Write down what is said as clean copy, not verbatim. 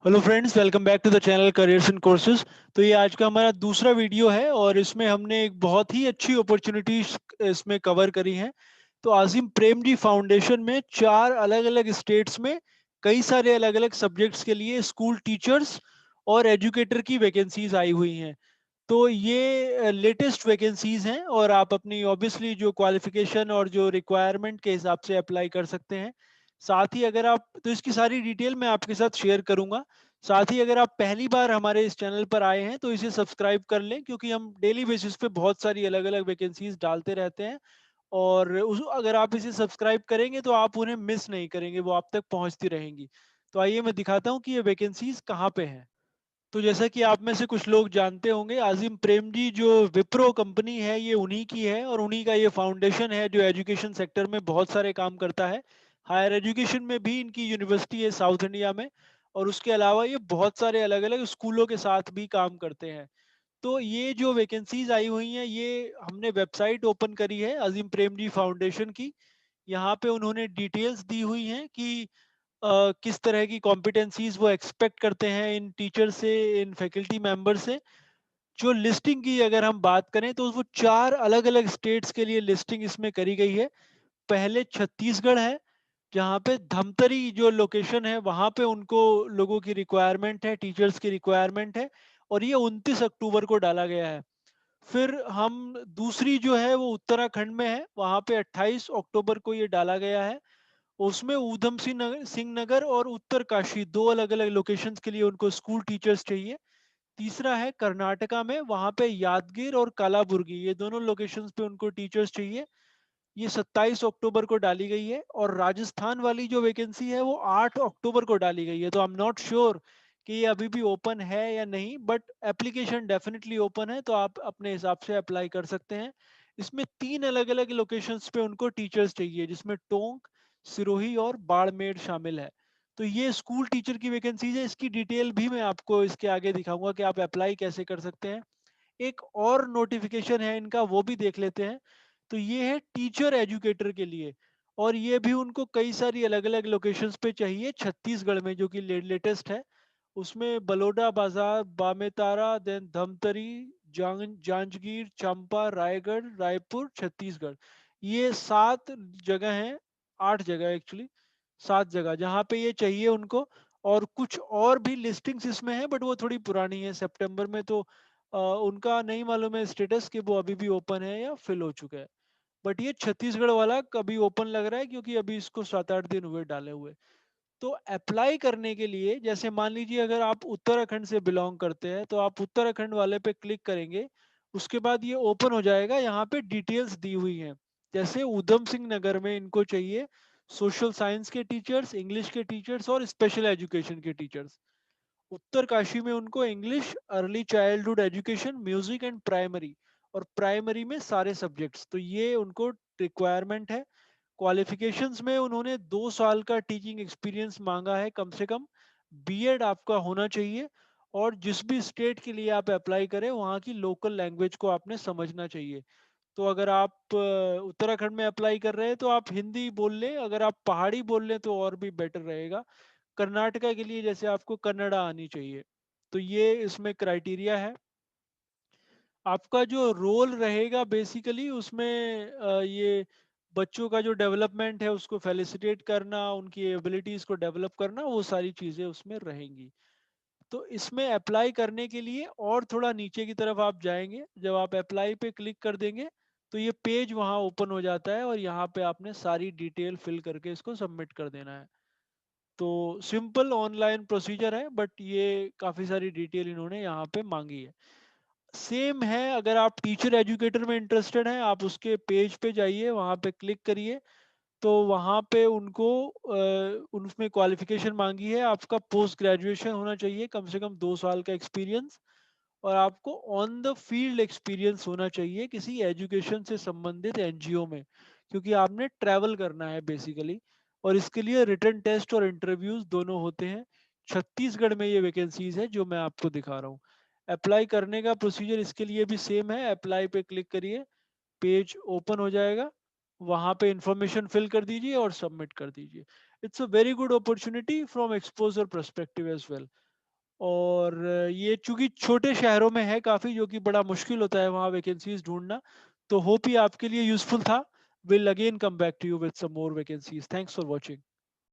Hello friends, welcome back to the channel careers and courses. तो ये आज का हमारा दूसरा वीडियो है और इसमें हमने एक बहुत ही अच्छी अपॉर्चुनिटी इसमें कवर करी है। तो आजिम प्रेमजी फाउंडेशन में चार अलग अलग स्टेट्स में कई सारे अलग अलग सब्जेक्ट्स के लिए स्कूल टीचर्स और एजुकेटर की वैकेंसीज आई हुई हैं। तो ये लेटेस्ट वैकेंसीज हैं और आप अपनी ऑब्वियसली जो क्वालिफिकेशन और जो रिक्वायरमेंट के हिसाब से अप्लाई कर सकते हैं। साथ ही अगर आप तो इसकी सारी डिटेल मैं आपके साथ शेयर करूंगा। साथ ही अगर आप पहली बार हमारे इस चैनल पर आए हैं तो इसे सब्सक्राइब कर लें, क्योंकि हम डेली बेसिस पे बहुत सारी अलग अलग वैकेंसीज डालते रहते हैं। और अगर आप इसे सब्सक्राइब करेंगे तो आप उन्हें मिस नहीं करेंगे, वो आप तक पहुंचती रहेंगी। तो आइए मैं दिखाता हूँ कि ये वैकेंसीज कहाँ पे हैं। तो जैसा कि आप में से कुछ लोग जानते होंगे, आजिम प्रेमजी जो विप्रो कंपनी है ये उन्हीं की है और उन्हीं का ये फाउंडेशन है जो एजुकेशन सेक्टर में बहुत सारे काम करता है। हायर एजुकेशन में भी इनकी यूनिवर्सिटी है साउथ इंडिया में। और उसके अलावा ये बहुत सारे अलग अलग स्कूलों के साथ भी काम करते हैं। तो ये जो वैकेंसीज आई हुई हैं ये हमने वेबसाइट ओपन करी है अजीम प्रेमजी फाउंडेशन की। यहाँ पे उन्होंने डिटेल्स दी हुई हैं कि किस तरह की कॉम्पिटेंसीज वो एक्सपेक्ट करते हैं इन टीचर से, इन फैकल्टी मेंबर से। जो लिस्टिंग की अगर हम बात करें तो वो चार अलग अलग स्टेट्स के लिए लिस्टिंग इसमें करी गई है। पहले छत्तीसगढ़ है, जहाँ पे धमतरी जो लोकेशन है वहाँ पे उनको लोगों की रिक्वायरमेंट है, टीचर्स की रिक्वायरमेंट है। और ये 29 अक्टूबर को डाला गया है। फिर हम दूसरी जो है वो उत्तराखंड में है, वहाँ पे 28 अक्टूबर को ये डाला गया है। उसमें ऊधम सिंह नगर और उत्तरकाशी दो अलग अलग लोकेशंस के लिए उनको स्कूल टीचर्स चाहिए। तीसरा है कर्नाटका में, वहां पे यादगीर और कालाबुर्गी ये दोनों लोकेशंस पे उनको टीचर्स चाहिए। ये 27 अक्टूबर को डाली गई है। और राजस्थान वाली जो वैकेंसी है वो 8 अक्टूबर को डाली गई है। तो आई एम नॉट श्योर कि ये अभी भी ओपन है या नहीं, बट एप्लीकेशन डेफिनेटली ओपन है, तो आप अपने हिसाब से अप्लाई कर सकते हैं। इसमें तीन अलग अलग लोकेशंस पे उनको टीचर्स चाहिए, जिसमें टोंक, सिरोही और बाड़मेर शामिल है। तो ये स्कूल टीचर की वैकेंसीज है। इसकी डिटेल भी मैं आपको इसके आगे दिखाऊंगा कि आप अप्लाई कैसे कर सकते हैं। एक और नोटिफिकेशन है इनका, वो भी देख लेते हैं। तो ये है टीचर एजुकेटर के लिए। और ये भी उनको कई सारी अलग अलग लोकेशंस पे चाहिए छत्तीसगढ़ में, जो कि लेटेस्ट है। उसमें बलोडा बाजार, बामेतारा, देन धमतरी, जांजगीर चांपा, रायगढ़, रायपुर, छत्तीसगढ़। ये सात जगह हैं, आठ जगह एक्चुअली, सात जगह जहाँ पे ये चाहिए उनको। और कुछ और भी लिस्टिंग्स इसमें है, बट वो थोड़ी पुरानी है सितंबर में। तो उनका नहीं मालूम है स्टेटस कि वो अभी भी ओपन है या फिल हो चुका है। बट ये छत्तीसगढ़ वाला कभी ओपन लग रहा है, क्योंकि अभी इसको 7-8 दिन हुए डाले हुए। तो अप्लाई करने के लिए जैसे मान लीजिए अगर आप उत्तराखंड से बिलोंग करते हैं तो आप उत्तराखंड वाले पे क्लिक करेंगे। उसके बाद ये ओपन हो जाएगा, यहाँ पे डिटेल्स दी हुई हैं। जैसे ऊधम सिंह नगर में इनको चाहिए सोशल साइंस के टीचर्स, इंग्लिश के टीचर्स और स्पेशल एजुकेशन के टीचर्स। उत्तरकाशी में उनको English, early childhood education, music and primary, और प्राइमरी में सारे सब्जेक्ट्स। तो ये उनको रिक्वायरमेंट है। क्वालिफिकेशंस में उन्होंने 2 साल का टीचिंग एक्सपीरियंस मांगा है कम से कम। बीएड आपका होना चाहिए। और जिस भी स्टेट के लिए आप अप्लाई करें वहाँ की लोकल लैंग्वेज को आपने समझना चाहिए। तो अगर आप उत्तराखंड में अप्लाई कर रहे हैं तो आप हिंदी बोल लें, अगर आप पहाड़ी बोल लें तो और भी बेटर रहेगा। कर्नाटका के लिए जैसे आपको कन्नड़ा आनी चाहिए। तो ये इसमें क्राइटेरिया है। आपका जो रोल रहेगा बेसिकली उसमें ये बच्चों का जो डेवलपमेंट है उसको फैसिलिटेट करना, उनकी एबिलिटीज को डेवलप करना, वो सारी चीजें उसमें रहेंगी। तो इसमें अप्लाई करने के लिए और थोड़ा नीचे की तरफ आप जाएंगे, जब आप अप्लाई पे क्लिक कर देंगे तो ये पेज वहाँ ओपन हो जाता है और यहाँ पे आपने सारी डिटेल फिल करके इसको सबमिट कर देना है। तो सिंपल ऑनलाइन प्रोसीजर है, बट ये काफ़ी सारी डिटेल इन्होंने यहाँ पे मांगी है। सेम है, अगर आप टीचर एजुकेटर में इंटरेस्टेड हैं आप उसके पेज पे जाइए, वहाँ पे क्लिक करिए। तो वहाँ पे उनको उसमें क्वालिफिकेशन मांगी है, आपका पोस्ट ग्रेजुएशन होना चाहिए, कम से कम 2 साल का एक्सपीरियंस। और आपको ऑन द फील्ड एक्सपीरियंस होना चाहिए किसी एजुकेशन से संबंधित एनजीओ में, क्योंकि आपने ट्रैवल करना है बेसिकली। और इसके लिए रिटन टेस्ट और इंटरव्यूज दोनों होते हैं। छत्तीसगढ़ में ये वैकेंसीज है जो मैं आपको दिखा रहा हूँ। अप्लाई करने का प्रोसीजर इसके लिए भी सेम है। अप्लाई पे क्लिक करिए, पेज ओपन हो जाएगा, वहां पे इंफॉर्मेशन फिल कर दीजिए और सबमिट कर दीजिए। It's a very good opportunity from exposure perspective as well. और ये चूंकि छोटे शहरों में है काफी, जो कि बड़ा मुश्किल होता है वहाँ वैकेंसीज ढूंढना। तो होप ये आपके लिए यूजफुल था। Will again come back to you with some more vacancies. Thanks for watching.